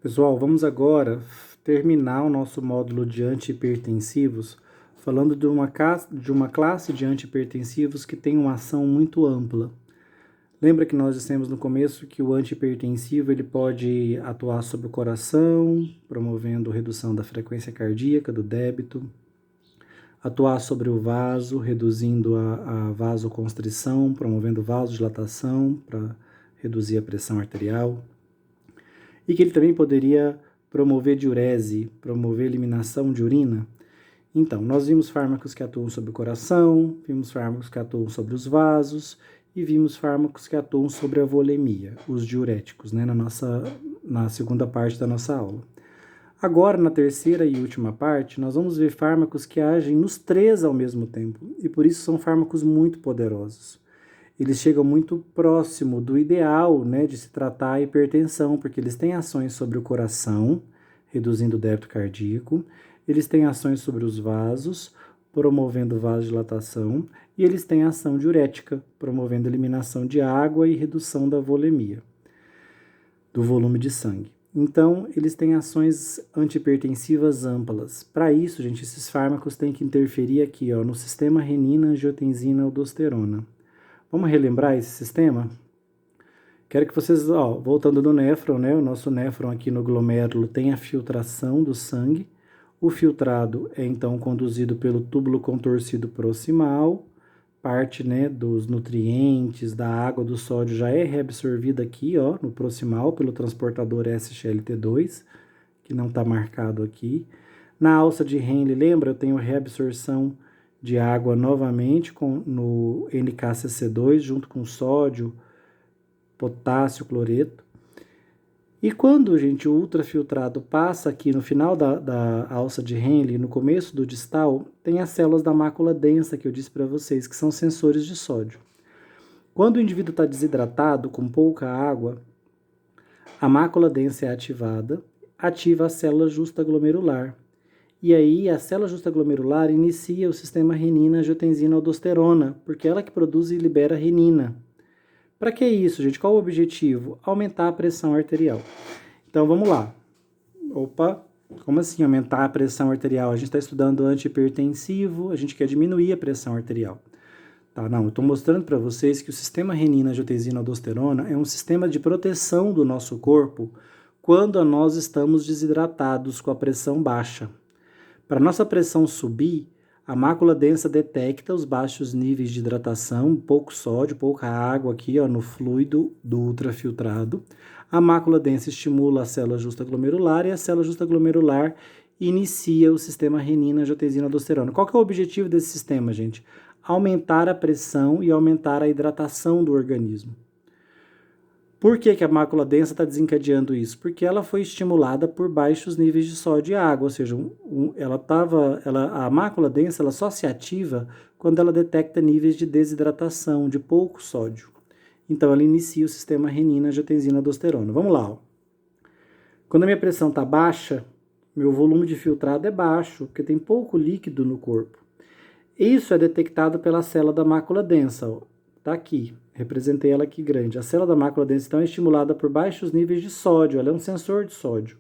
Pessoal, vamos agora terminar o nosso módulo de antihipertensivos falando de uma classe de antihipertensivos que tem uma ação muito ampla. Lembra que nós dissemos no começo que o antihipertensivo ele pode atuar sobre o coração, promovendo redução da frequência cardíaca, do débito, atuar sobre o vaso, reduzindo a vasoconstrição, promovendo vasodilatação para reduzir a pressão arterial, e que ele também poderia promover diurese, promover eliminação de urina. Então, nós vimos fármacos que atuam sobre o coração, vimos fármacos que atuam sobre os vasos e vimos fármacos que atuam sobre a volemia, os diuréticos, né, na segunda parte da nossa aula. Agora, na terceira e última parte, nós vamos ver fármacos que agem nos três ao mesmo tempo, e por isso são fármacos muito poderosos. Eles chegam muito próximo do ideal, né, de se tratar a hipertensão, porque eles têm ações sobre o coração, reduzindo o débito cardíaco, eles têm ações sobre os vasos, promovendo vasodilatação, e eles têm ação diurética, promovendo eliminação de água e redução da volemia, do volume de sangue. Então, eles têm ações antihipertensivas amplas. Para isso, gente, esses fármacos têm que interferir aqui, ó, no sistema renina-angiotensina-aldosterona. Vamos relembrar esse sistema? Quero que vocês, voltando no néfron, né? O nosso néfron aqui no glomérulo tem a filtração do sangue. O filtrado é então conduzido pelo túbulo contorcido proximal. Parte, né, dos nutrientes, da água, do sódio já é reabsorvida aqui, ó, no proximal pelo transportador SGLT2, que não está marcado aqui. Na alça de Henle, lembra? Eu tenho reabsorção de água novamente no NKCC2, junto com sódio, potássio, cloreto. E quando, gente, o ultrafiltrado passa aqui no final da alça de Henle, no começo do distal, tem as células da mácula densa que eu disse para vocês, que são sensores de sódio. Quando o indivíduo está desidratado, com pouca água, a mácula densa é ativada, ativa a célula justa glomerular. E aí a célula justa glomerular inicia o sistema renina-angiotensina-aldosterona, porque é ela que produz e libera renina. Para que isso, gente? Qual o objetivo? Aumentar a pressão arterial. Então, vamos lá. Opa, como assim aumentar a pressão arterial? A gente está estudando antihipertensivo, a gente quer diminuir a pressão arterial. Tá, não, eu estou mostrando para vocês que o sistema renina-angiotensina-aldosterona é um sistema de proteção do nosso corpo quando nós estamos desidratados com a pressão baixa. Para nossa pressão subir, a mácula densa detecta os baixos níveis de hidratação, pouco sódio, pouca água aqui, ó, no fluido do ultrafiltrado. A mácula densa estimula a célula justa glomerular e a célula justa glomerular inicia o sistema renina-angiotensina-aldosterona. Qual que é o objetivo desse sistema, gente? Aumentar a pressão e aumentar a hidratação do organismo. Por que a mácula densa está desencadeando isso? Porque ela foi estimulada por baixos níveis de sódio e água, ou seja, a mácula densa ela só se ativa quando ela detecta níveis de desidratação, de pouco sódio. Então, ela inicia o sistema renina-angiotensina-aldosterona. Vamos lá. Ó. Quando a minha pressão está baixa, meu volume de filtrado é baixo, porque tem pouco líquido no corpo. Isso é detectado pela célula da mácula densa, ó. Tá aqui, representei ela aqui grande. A célula da mácula densa então é estimulada por baixos níveis de sódio, ela é um sensor de sódio.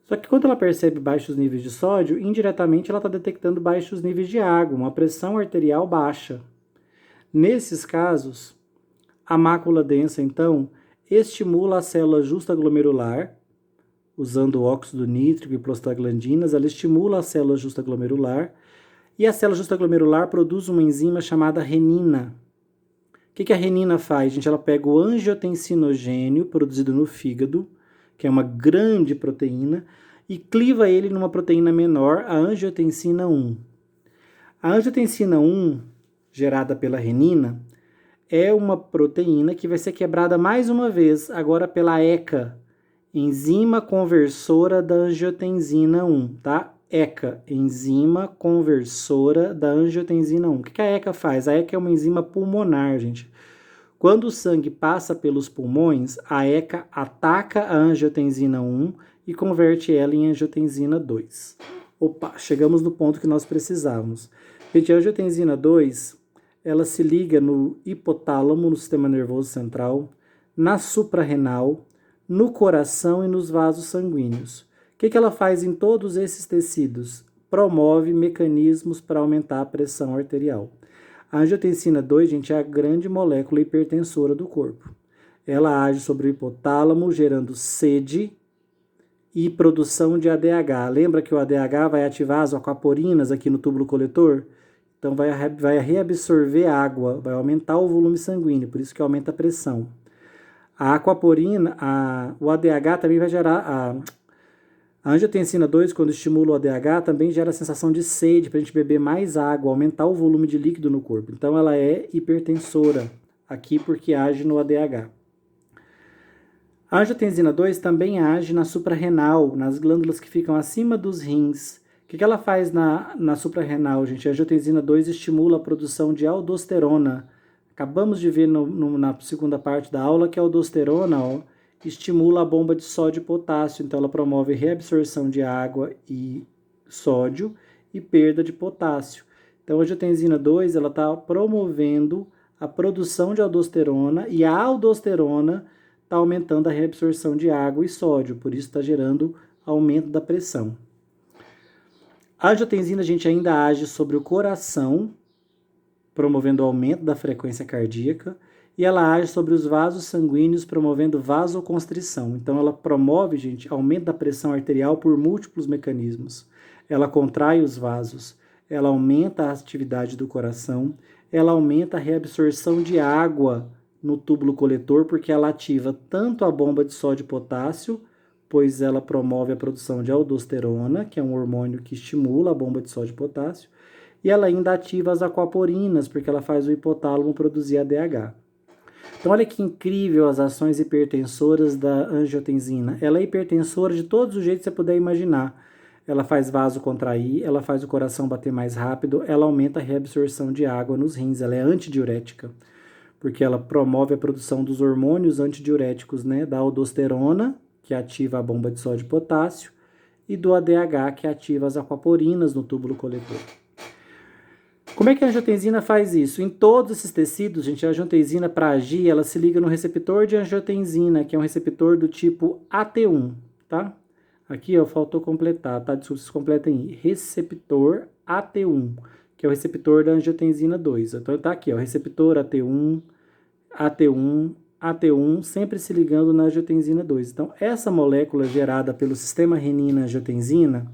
Só que quando ela percebe baixos níveis de sódio, indiretamente ela está detectando baixos níveis de água, uma pressão arterial baixa. Nesses casos, a mácula densa então estimula a célula justa glomerular, usando óxido nítrico e prostaglandinas, ela estimula a célula justa glomerular, e a célula justa glomerular produz uma enzima chamada renina. O que a renina faz, gente? Ela pega o angiotensinogênio produzido no fígado, que é uma grande proteína, e cliva ele numa proteína menor, a angiotensina 1. A angiotensina 1, gerada pela renina, é uma proteína que vai ser quebrada mais uma vez, agora pela ECA, enzima conversora da angiotensina 1, tá? ECA, enzima conversora da angiotensina 1. O que a ECA faz? A ECA é uma enzima pulmonar, gente. Quando o sangue passa pelos pulmões, a ECA ataca a angiotensina 1 e converte ela em angiotensina 2. Opa, chegamos no ponto que nós precisávamos. Gente, a angiotensina 2, ela se liga no hipotálamo, no sistema nervoso central, na suprarrenal, no coração e nos vasos sanguíneos. O que ela faz em todos esses tecidos? Promove mecanismos para aumentar a pressão arterial. A angiotensina 2, gente, é a grande molécula hipertensora do corpo. Ela age sobre o hipotálamo, gerando sede e produção de ADH. Lembra que o ADH vai ativar as aquaporinas aqui no túbulo coletor? Então vai reabsorver água, vai aumentar o volume sanguíneo, por isso que aumenta a pressão. A aquaporina, o ADH também vai gerar... A angiotensina 2, quando estimula o ADH, também gera a sensação de sede, para a gente beber mais água, aumentar o volume de líquido no corpo. Então ela é hipertensora aqui porque age no ADH. A angiotensina 2 também age na suprarrenal, nas glândulas que ficam acima dos rins. O que ela faz na suprarrenal, gente? A angiotensina 2 estimula a produção de aldosterona. Acabamos de ver na segunda parte da aula que a aldosterona estimula a bomba de sódio e potássio. Então ela promove reabsorção de água e sódio e perda de potássio. Então a angiotensina 2 está promovendo a produção de aldosterona e a aldosterona está aumentando a reabsorção de água e sódio, por isso está gerando aumento da pressão. A angiotensina, a gente ainda age sobre o coração, promovendo o aumento da frequência cardíaca, e ela age sobre os vasos sanguíneos, promovendo vasoconstrição. Então ela promove, gente, aumento da pressão arterial por múltiplos mecanismos. Ela contrai os vasos, ela aumenta a atividade do coração, ela aumenta a reabsorção de água no túbulo coletor, porque ela ativa tanto a bomba de sódio e potássio, pois ela promove a produção de aldosterona, que é um hormônio que estimula a bomba de sódio e potássio, e ela ainda ativa as aquaporinas, porque ela faz o hipotálamo produzir ADH. Então olha que incrível as ações hipertensoras da angiotensina. Ela é hipertensora de todos os jeitos que você puder imaginar. Ela faz vaso contrair, ela faz o coração bater mais rápido, ela aumenta a reabsorção de água nos rins, ela é antidiurética, porque ela promove a produção dos hormônios antidiuréticos, né, da aldosterona, que ativa a bomba de sódio e potássio, e do ADH, que ativa as aquaporinas no túbulo coletor. Como é que a angiotensina faz isso? Em todos esses tecidos, gente, a angiotensina, para agir, ela se liga no receptor de angiotensina, que é um receptor do tipo AT1, tá? Aqui, ó, faltou completar, tá? Desculpa, vocês completem aí. Receptor AT1, que é o receptor da angiotensina 2. Então, tá aqui, ó, receptor AT1, AT1, sempre se ligando na angiotensina 2. Então, essa molécula gerada pelo sistema renina-angiotensina,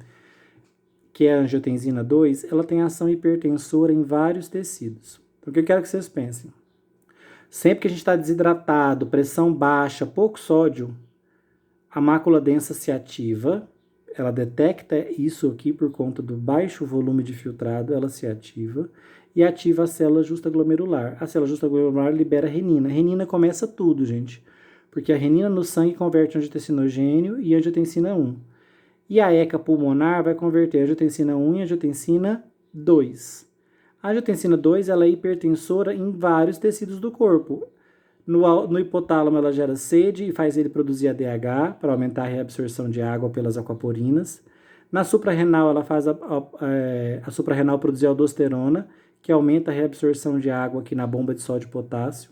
que é a angiotensina 2, ela tem ação hipertensora em vários tecidos. Então, o que eu quero que vocês pensem? Sempre que a gente está desidratado, pressão baixa, pouco sódio, a mácula densa se ativa, ela detecta isso aqui por conta do baixo volume de filtrado, ela se ativa e ativa a célula justa glomerular. A célula justa glomerular libera renina. A renina começa tudo, gente, porque a renina no sangue converte angiotensinogênio e angiotensina 1. E a ECA pulmonar vai converter angiotensina 1 em angiotensina 2. A angiotensina 2 ela é hipertensora em vários tecidos do corpo. No hipotálamo ela gera sede e faz ele produzir ADH para aumentar a reabsorção de água pelas aquaporinas. Na suprarrenal ela faz a suprarrenal produzir aldosterona, que aumenta a reabsorção de água aqui na bomba de sódio e potássio.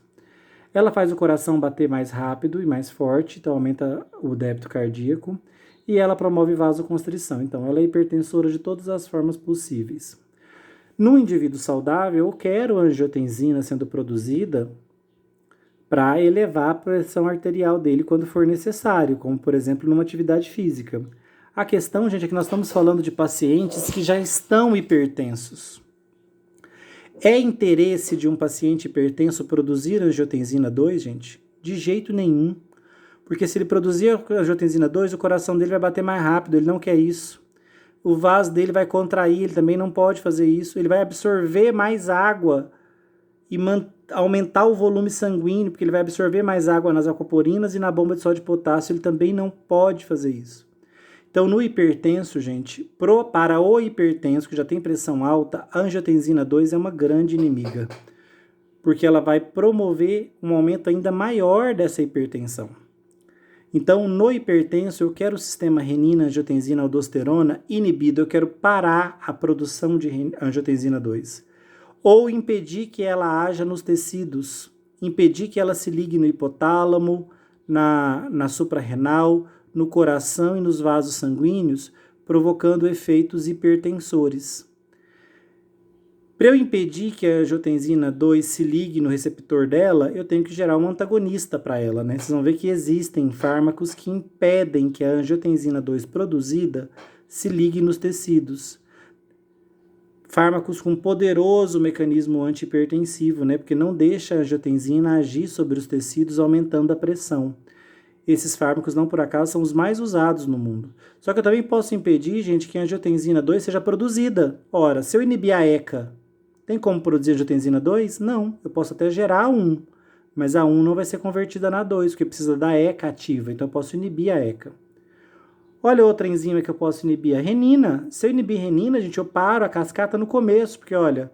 Ela faz o coração bater mais rápido e mais forte, então aumenta o débito cardíaco. E ela promove vasoconstrição. Então, ela é hipertensora de todas as formas possíveis. No indivíduo saudável, eu quero a angiotensina sendo produzida para elevar a pressão arterial dele quando for necessário, como, por exemplo, numa atividade física. A questão, gente, é que nós estamos falando de pacientes que já estão hipertensos. É interesse de um paciente hipertenso produzir angiotensina 2, gente? De jeito nenhum. Porque se ele produzir a angiotensina 2, o coração dele vai bater mais rápido, ele não quer isso. O vaso dele vai contrair, ele também não pode fazer isso. Ele vai absorver mais água e aumentar o volume sanguíneo, porque ele vai absorver mais água nas aquaporinas e na bomba de sódio e potássio, ele também não pode fazer isso. Então, no hipertenso, gente, para o hipertenso, que já tem pressão alta, a angiotensina 2 é uma grande inimiga, porque ela vai promover um aumento ainda maior dessa hipertensão. Então, no hipertenso, eu quero o sistema renina-angiotensina-aldosterona inibido, eu quero parar a produção de angiotensina 2. Ou impedir que ela haja nos tecidos, impedir que ela se ligue no hipotálamo, na suprarrenal, no coração e nos vasos sanguíneos, provocando efeitos hipertensores. Para eu impedir que a angiotensina 2 se ligue no receptor dela, eu tenho que gerar um antagonista para ela, né? Vocês vão ver que existem fármacos que impedem que a angiotensina 2 produzida se ligue nos tecidos. Fármacos com poderoso mecanismo antihipertensivo, né? Porque não deixa a angiotensina agir sobre os tecidos, aumentando a pressão. Esses fármacos, não por acaso, são os mais usados no mundo. Só que eu também posso impedir, gente, que a angiotensina 2 seja produzida. Ora, se eu inibir a ECA, tem como produzir angiotensina 2? Não, eu posso até gerar a 1, mas a 1 não vai ser convertida na 2, porque precisa da ECA ativa, então eu posso inibir a ECA. Olha outra enzima que eu posso inibir, a renina. Se eu inibir renina, gente, eu paro a cascata no começo, porque olha,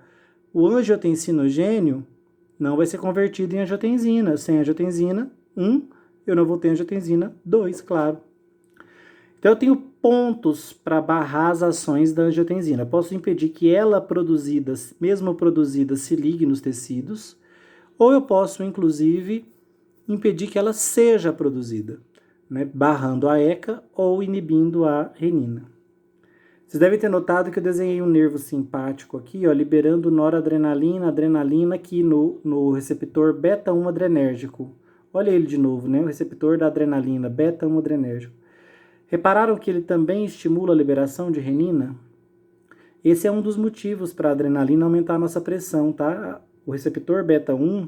o angiotensinogênio não vai ser convertido em angiotensina. Sem angiotensina 1, eu não vou ter angiotensina 2, claro. Então eu tenho pontos para barrar as ações da angiotensina. Eu posso impedir que ela produzida, mesmo produzida, se ligue nos tecidos, ou eu posso, inclusive, impedir que ela seja produzida, né, barrando a ECA ou inibindo a renina. Vocês devem ter notado que eu desenhei um nervo simpático aqui, ó, liberando noradrenalina, adrenalina aqui no receptor beta-1 adrenérgico. Olha ele de novo, né, o receptor da adrenalina, beta-1 adrenérgico. Repararam que ele também estimula a liberação de renina? Esse é um dos motivos para a adrenalina aumentar a nossa pressão, tá? O receptor beta-1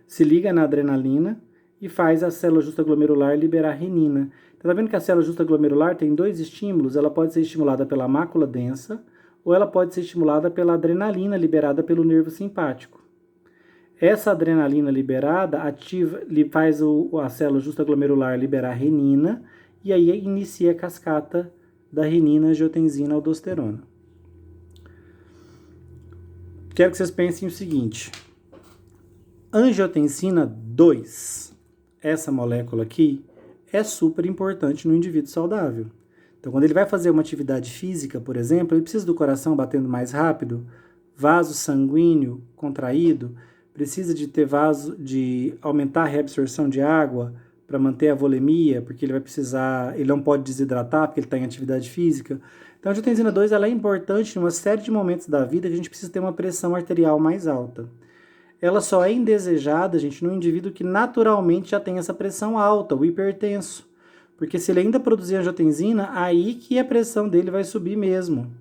se liga na adrenalina e faz a célula justa glomerular liberar renina. Tá vendo que a célula justa glomerular tem dois estímulos? Ela pode ser estimulada pela mácula densa ou ela pode ser estimulada pela adrenalina liberada pelo nervo simpático. Essa adrenalina liberada faz a célula justa glomerular liberar renina e aí inicia a cascata da renina, angiotensina, aldosterona. Quero que vocês pensem o seguinte: angiotensina 2, essa molécula aqui, é super importante no indivíduo saudável. Então, quando ele vai fazer uma atividade física, por exemplo, ele precisa do coração batendo mais rápido, vaso sanguíneo contraído, precisa de aumentar a reabsorção de água para manter a volemia, porque ele não pode desidratar, porque ele está em atividade física. Então, a angiotensina 2 ela é importante em uma série de momentos da vida que a gente precisa ter uma pressão arterial mais alta. Ela só é indesejada, gente, no indivíduo que naturalmente já tem essa pressão alta, o hipertenso. Porque se ele ainda produzir angiotensina, aí que a pressão dele vai subir mesmo.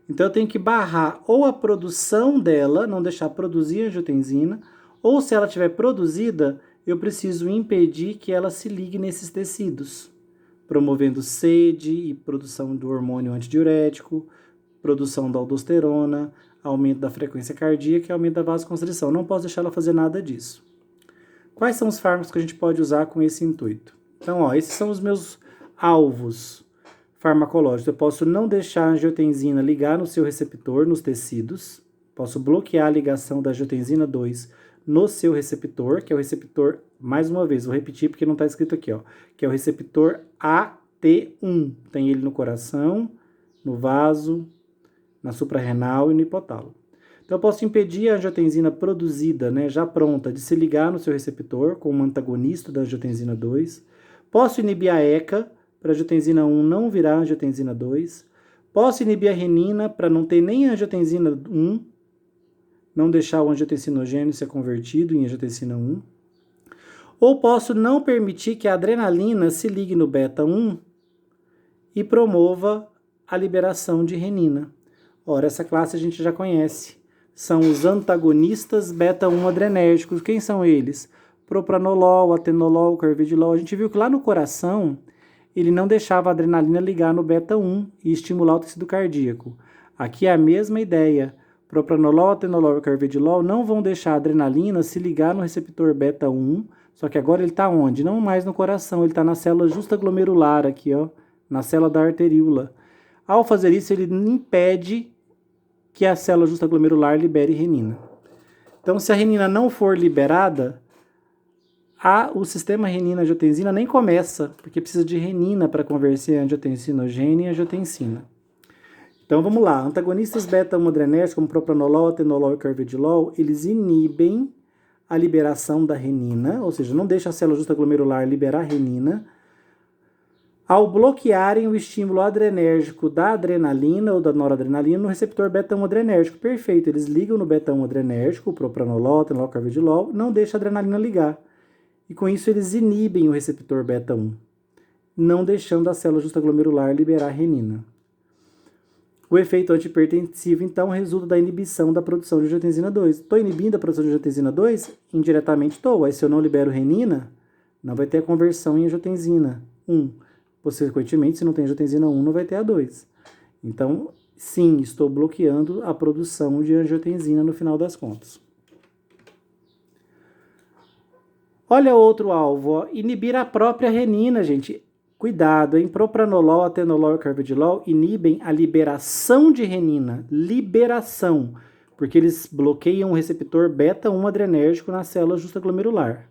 Então, eu tenho que barrar ou a produção dela, não deixar produzir angiotensina, ou se ela estiver produzida, eu preciso impedir que ela se ligue nesses tecidos, promovendo sede e produção do hormônio antidiurético, produção da aldosterona, aumento da frequência cardíaca e aumento da vasoconstrição. Não posso deixar ela fazer nada disso. Quais são os fármacos que a gente pode usar com esse intuito? Então, ó, esses são os meus alvos farmacológicos. Eu posso não deixar a angiotensina ligar no seu receptor, nos tecidos. Posso bloquear a ligação da angiotensina 2 no seu receptor, que é o receptor, mais uma vez, vou repetir porque não está escrito aqui, ó, que é o receptor AT1. Tem ele no coração, no vaso, na suprarrenal e no hipotálamo. Então, eu posso impedir a angiotensina produzida, né, já pronta, de se ligar no seu receptor com um antagonista da angiotensina 2. Posso inibir a ECA, para a angiotensina 1 não virar angiotensina 2. Posso inibir a renina, para não ter nem a angiotensina 1, não deixar o angiotensinogênio ser convertido em angiotensina 1. Ou posso não permitir que a adrenalina se ligue no beta-1 e promova a liberação de renina. Ora, essa classe a gente já conhece. São os antagonistas beta-1 adrenérgicos. Quem são eles? Propranolol, atenolol, carvedilol. A gente viu que lá no coração ele não deixava a adrenalina ligar no beta-1 e estimular o tecido cardíaco. Aqui é a mesma ideia. Propranolol, atenolol e carvedilol não vão deixar a adrenalina se ligar no receptor beta-1, só que agora ele está onde? Não mais no coração, ele está na célula justa glomerular aqui, ó, na célula da arteríola. Ao fazer isso, ele impede que a célula justa glomerular libere renina. Então, se a renina não for liberada, o sistema renina-angiotensina nem começa, porque precisa de renina para converter a angiotensinogênio em angiotensina. Então, vamos lá. Antagonistas beta-1 adrenérgicos, como propranolol, atenolol e carvedilol, eles inibem a liberação da renina, ou seja, não deixa a célula justaglomerular liberar renina, ao bloquearem o estímulo adrenérgico da adrenalina ou da noradrenalina no receptor beta-1 adrenérgico. Perfeito, eles ligam no beta-1 adrenérgico, o propranolol, atenolol, carvedilol, não deixa a adrenalina ligar. E com isso eles inibem o receptor beta-1, não deixando a célula justaglomerular liberar renina. O efeito antihipertensivo, então, resulta da inibição da produção de angiotensina 2. Estou inibindo a produção de angiotensina 2? Indiretamente estou. Aí se eu não libero renina, não vai ter a conversão em angiotensina 1. Consequentemente, se não tem angiotensina 1, não vai ter a 2. Então, sim, estou bloqueando a produção de angiotensina no final das contas. Olha outro alvo, ó, inibir a própria renina, gente. Cuidado, hein? Propranolol, atenolol e carvedilol inibem a liberação de renina. Liberação, porque eles bloqueiam o receptor beta-1 adrenérgico na célula justaglomerular.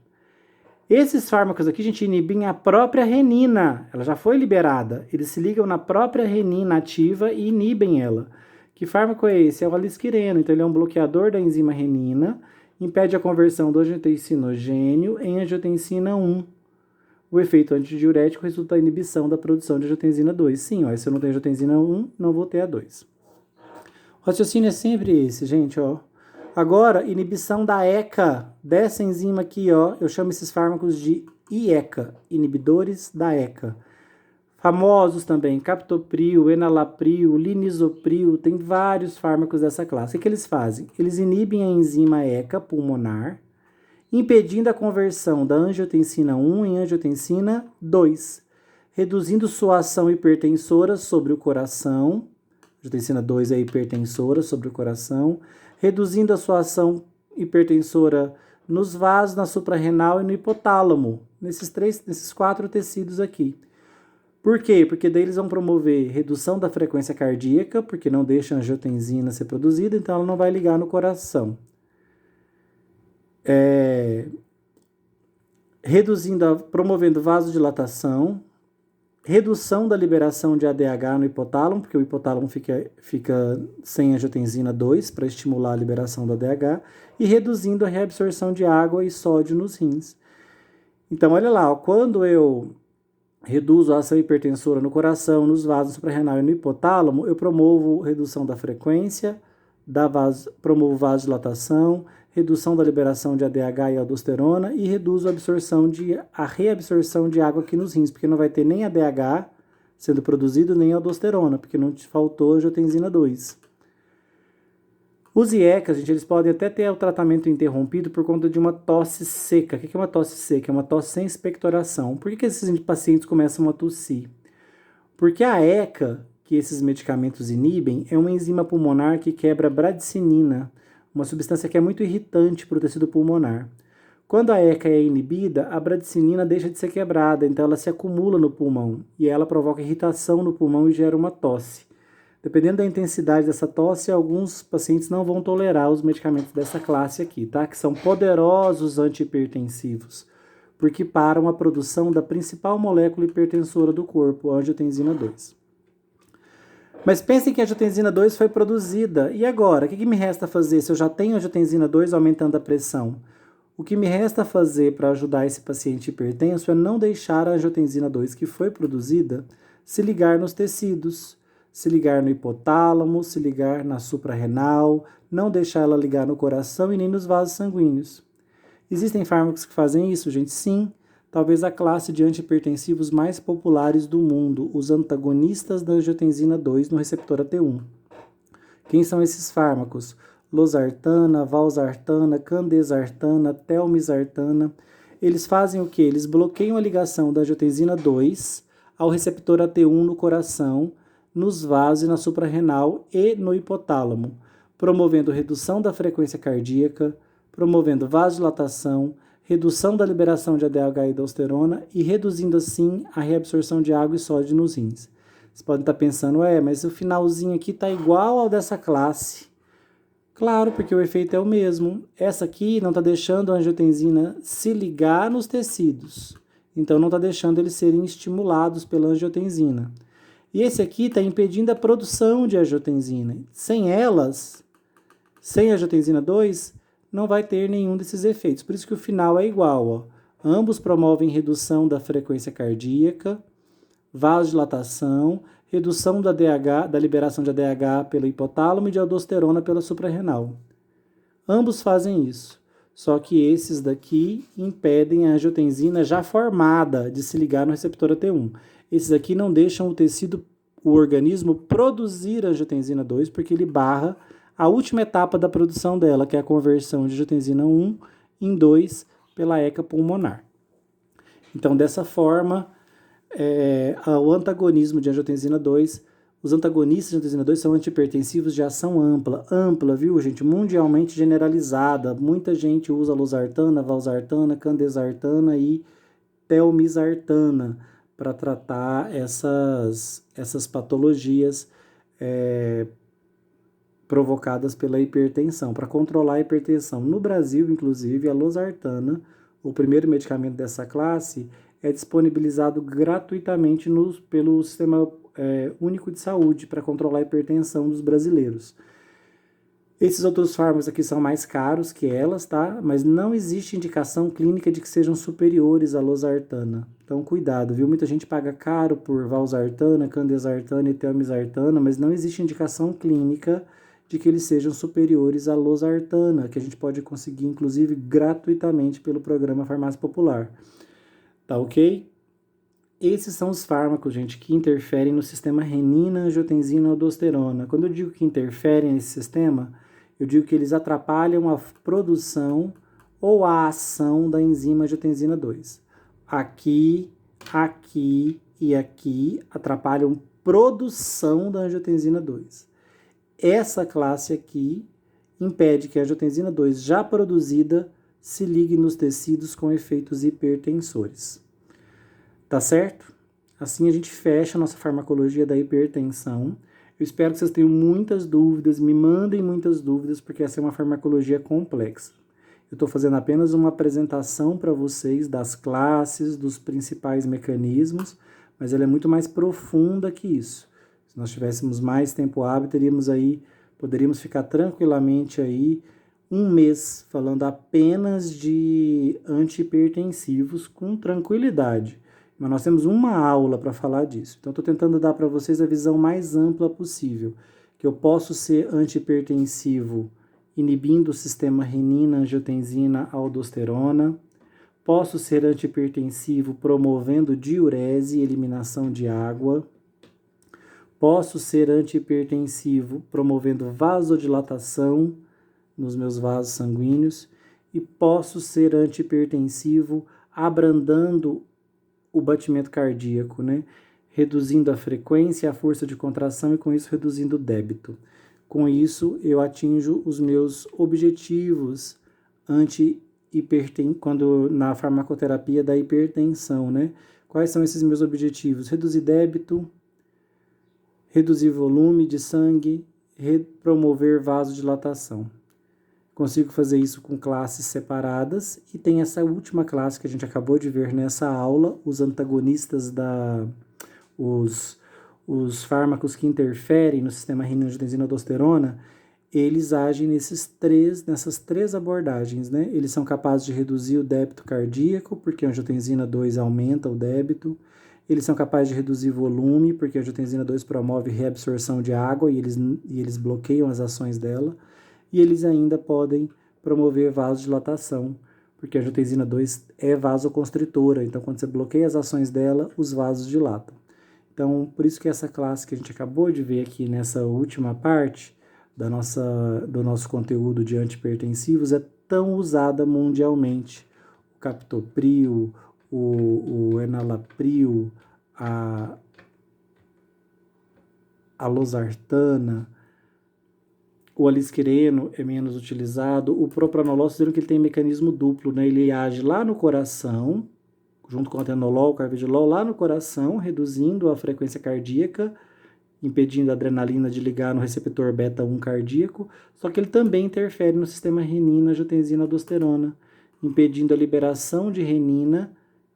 Esses fármacos aqui, gente, inibem a própria renina. Ela já foi liberada. Eles se ligam na própria renina ativa e inibem ela. Que fármaco é esse? É o alisquireno. Então, ele é um bloqueador da enzima renina, impede a conversão do angiotensinogênio em angiotensina 1. O efeito antidiurético resulta da inibição da produção de angiotensina 2. Sim, ó, se eu não tenho angiotensina 1, não vou ter a 2. O raciocínio é sempre esse, gente, ó. Agora, inibição da ECA, dessa enzima aqui, ó, eu chamo esses fármacos de IECA, inibidores da ECA. Famosos também, captopril, enalapril, linisopril, tem vários fármacos dessa classe. O que eles fazem? Eles inibem a enzima ECA pulmonar, impedindo a conversão da angiotensina 1 em angiotensina 2, reduzindo sua ação hipertensora sobre o coração, angiotensina 2 é hipertensora sobre o coração, reduzindo a sua ação hipertensora nos vasos, na suprarrenal e no hipotálamo, nesses 4 tecidos aqui. Por quê? Porque daí eles vão promover redução da frequência cardíaca, porque não deixa a angiotensina ser produzida, então ela não vai ligar no coração. Promovendo vasodilatação, redução da liberação de ADH no hipotálamo, porque o hipotálamo fica sem angiotensina 2 para estimular a liberação do ADH, e reduzindo a reabsorção de água e sódio nos rins. Então, olha lá, ó, quando eu reduzo a ação hipertensora no coração, nos vasos suprarrenal e no hipotálamo, eu promovo redução da frequência, promovo vasodilatação, redução da liberação de ADH e aldosterona e reduzo a reabsorção de água aqui nos rins, porque não vai ter nem ADH sendo produzido, nem aldosterona, porque não te faltou angiotensina 2. Os IECAs, gente, eles podem até ter o tratamento interrompido por conta de uma tosse seca. O que é uma tosse seca? É uma tosse sem expectoração. Por que esses pacientes começam a tossir? Porque a ECA, que esses medicamentos inibem, é uma enzima pulmonar que quebra bradicinina, uma substância que é muito irritante para o tecido pulmonar. Quando a ECA é inibida, a bradicinina deixa de ser quebrada, então ela se acumula no pulmão e ela provoca irritação no pulmão e gera uma tosse. Dependendo da intensidade dessa tosse, alguns pacientes não vão tolerar os medicamentos dessa classe aqui, tá? Que são poderosos antihipertensivos, porque param a produção da principal molécula hipertensora do corpo, a angiotensina 2. Mas pensem que a angiotensina 2 foi produzida. E agora? O que me resta fazer se eu já tenho angiotensina 2 aumentando a pressão? O que me resta fazer para ajudar esse paciente hipertenso é não deixar a angiotensina 2 que foi produzida se ligar nos tecidos, se ligar no hipotálamo, se ligar na suprarrenal, não deixar ela ligar no coração e nem nos vasos sanguíneos. Existem fármacos que fazem isso, gente? Sim. Talvez a classe de antihipertensivos mais populares do mundo, os antagonistas da angiotensina 2 no receptor AT1. Quem são esses fármacos? Losartana, valsartana, candesartana, telmisartana. Eles fazem o quê? Eles bloqueiam a ligação da angiotensina 2 ao receptor AT1 no coração, nos vasos e na suprarrenal e no hipotálamo, promovendo redução da frequência cardíaca, promovendo vasodilatação, redução da liberação de ADH e aldosterona e reduzindo assim a reabsorção de água e sódio nos rins. Vocês podem estar pensando, mas o finalzinho aqui está igual ao dessa classe. Claro, porque o efeito é o mesmo. Essa aqui não está deixando a angiotensina se ligar nos tecidos, então não está deixando eles serem estimulados pela angiotensina. E esse aqui está impedindo a produção de angiotensina. Sem elas, sem a angiotensina 2, não vai ter nenhum desses efeitos. Por isso que o final é igual, ó. Ambos promovem redução da frequência cardíaca, vasodilatação, redução da DH, da liberação de ADH pelo hipotálamo e de aldosterona pela suprarrenal. Ambos fazem isso, só que esses daqui impedem a angiotensina já formada de se ligar no receptor AT1. Esses aqui não deixam o organismo produzir a angiotensina 2, porque ele barra a última etapa da produção dela, que é a conversão de angiotensina 1 em 2 pela ECA pulmonar. Então, dessa forma, o antagonismo de angiotensina 2, os antagonistas de angiotensina 2 são antihipertensivos de ação ampla, viu, gente? Mundialmente generalizada. Muita gente usa losartana, valsartana, candesartana e telmisartana para tratar essas patologias provocadas pela hipertensão, para controlar a hipertensão. No Brasil, inclusive, a losartana, o primeiro medicamento dessa classe, é disponibilizado gratuitamente pelo Sistema Único de Saúde para controlar a hipertensão dos brasileiros. Esses outros fármacos aqui são mais caros que elas, tá? Mas não existe indicação clínica de que sejam superiores à losartana. Então, cuidado, viu? Muita gente paga caro por valsartana, candesartana e telmisartana, mas não existe indicação clínica de que eles sejam superiores à losartana, que a gente pode conseguir, inclusive, gratuitamente pelo programa Farmácia Popular. Tá ok? Esses são os fármacos, gente, que interferem no sistema renina, angiotensina, aldosterona. Quando eu digo que interferem nesse sistema, eu digo que eles atrapalham a produção ou a ação da enzima angiotensina 2. Aqui e aqui atrapalham produção da angiotensina 2. Essa classe aqui impede que a angiotensina 2 já produzida se ligue nos tecidos com efeitos hipertensores. Tá certo? Assim a gente fecha a nossa farmacologia da hipertensão. Eu espero que vocês tenham muitas dúvidas, me mandem muitas dúvidas, porque essa é uma farmacologia complexa. Eu estou fazendo apenas uma apresentação para vocês das classes, dos principais mecanismos, mas ela é muito mais profunda que isso. Se nós tivéssemos mais tempo hábil, poderíamos ficar tranquilamente aí um mês falando apenas de antihipertensivos com tranquilidade. Mas nós temos uma aula para falar disso. Então, estou tentando dar para vocês a visão mais ampla possível. Que eu posso ser antihipertensivo inibindo o sistema renina, angiotensina, aldosterona. Posso ser antihipertensivo promovendo diurese e eliminação de água. Posso ser antihipertensivo promovendo vasodilatação nos meus vasos sanguíneos. E posso ser antihipertensivo abrandando o batimento cardíaco, né? Reduzindo a frequência, a força de contração e com isso reduzindo o débito. Com isso eu atinjo os meus objetivos quando na farmacoterapia da hipertensão, né? Quais são esses meus objetivos? Reduzir débito, reduzir volume de sangue, promover vasodilatação. Consigo fazer isso com classes separadas e tem essa última classe que a gente acabou de ver nessa aula, os antagonistas os fármacos que interferem no sistema renina, angiotensina, aldosterona, eles agem nessas três abordagens, né? Eles são capazes de reduzir o débito cardíaco, porque a angiotensina 2 aumenta o débito. Eles são capazes de reduzir volume, porque a angiotensina 2 promove reabsorção de água e eles bloqueiam as ações dela. E eles ainda podem promover vasodilatação, porque a angiotensina 2 é vasoconstritora, então quando você bloqueia as ações dela, os vasos dilatam. Então, por isso que essa classe que a gente acabou de ver aqui nessa última parte do nosso conteúdo de antihipertensivos é tão usada mundialmente. O captopril, o enalapril, a losartana, o alisquireno é menos utilizado. O propranolol, vocês viram que ele tem mecanismo duplo, né? Ele age lá no coração, junto com o atenolol, o carvedilol, lá no coração, reduzindo a frequência cardíaca, impedindo a adrenalina de ligar no receptor beta-1 cardíaco, só que ele também interfere no sistema renina, angiotensina, aldosterona, impedindo a liberação de renina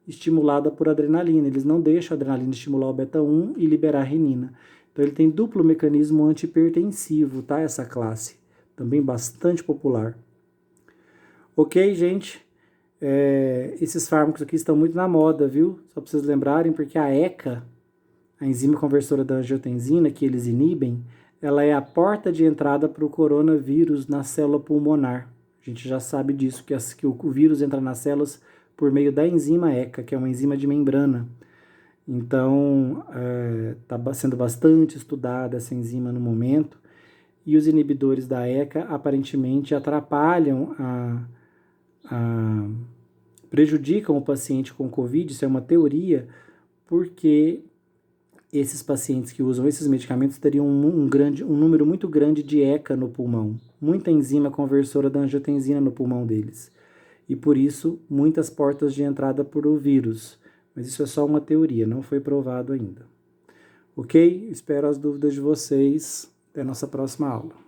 estimulada por adrenalina. Eles não deixam a adrenalina estimular o beta-1 e liberar a renina. Então ele tem duplo mecanismo antihipertensivo, tá? Essa classe, também bastante popular. Ok, gente? Esses fármacos aqui estão muito na moda, viu? Só para vocês lembrarem, porque a ECA, a enzima conversora da angiotensina, que eles inibem, ela é a porta de entrada para o coronavírus na célula pulmonar. A gente já sabe disso, que o vírus entra nas células por meio da enzima ECA, que é uma enzima de membrana. Então, está sendo bastante estudada essa enzima no momento, e os inibidores da ECA aparentemente atrapalham prejudicam o paciente com Covid, isso é uma teoria, porque esses pacientes que usam esses medicamentos teriam um número muito grande de ECA no pulmão, muita enzima conversora da angiotensina no pulmão deles. E por isso, muitas portas de entrada para o vírus. Mas isso é só uma teoria, não foi provado ainda. Ok? Espero as dúvidas de vocês. Até a nossa próxima aula.